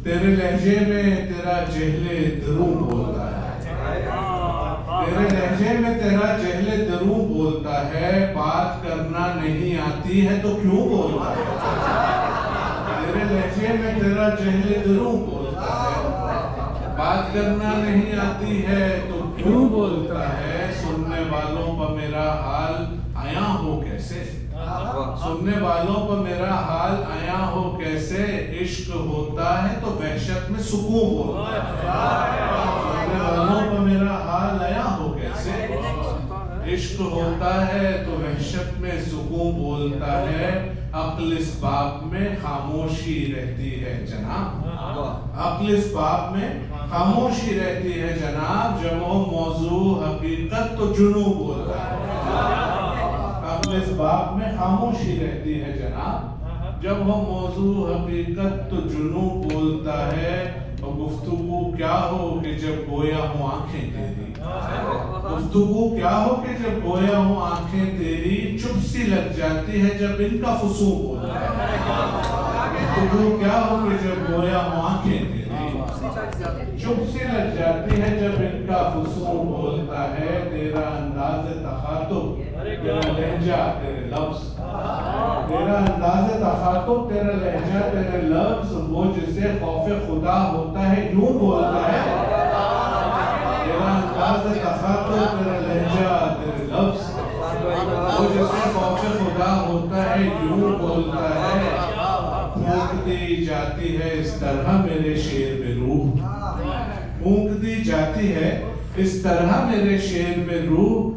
تیرے لہجے میں تیرا جہل دروں بولتا ہے، تیرے لہجے میں تیرا جہل دروں بولتا ہے، بات کرنا نہیں آتی ہے تو کیوں بولتا ہے؟ تیرے لہجے میں تیرا جہل دروں بولتا ہے، بات کرنا نہیں آتی ہے تو کیوں بولتا ہے؟ سننے والوں پر میرا حال آیا ہو کیسے، سننے والوں پر میرا حال آیا ہو کیسے، عشق ہوتا ہے تو وحشت میں سکون بولتا ہے، سننے والوں پر میرا حال آیا ہو کیسے، عشق ہوتا ہے تو وحشت میں سکون بولتا ہے، عقل اس باب میں خاموشی رہتی ہے جناب، عقل اس باب میں خاموشی رہتی ہے جناب، جب وہ موضوع حقیقت تو جنوں بولتا ہے، عقل اس باب میں خاموشی رہتی ہے جناب، جب وہ موضوع حقیقت تو جنوں بولتا ہے، اور گفتگو کیا ہو کہ جب گویا ہوں آنکھیں تیری، گفتگو کیا ہو کہ جب گویا ہوں آنکھیں تیری، چپ سی لگ جاتی ہے جب ان کا فسوق ہوتا ہے، گفتگو کیا ہو کہ جب گویا ہوں آنکھیں تیری، چپ سی لگ جاتی ہے جب ان کا فسوق بولتا ہے، تیرا انداز تخاطب تیرا لہجہ تیرے لفظ، تیرا انداز تخاطب تیرا لہجہ تیرے لفظ، وہ جسے خوف خدا ہوتا ہے یوں بولتا ہے، تیرا انداز تخاطب تیرا لہجہ تیرے لفظ، وہ جسے خوف خدا ہوتا ہے یوں بولتا ہے، پھونک دی جاتی ہے اس طرح میرے شعر میں روح، پھونک دی جاتی ہے اس طرح میرے شعر میں روح،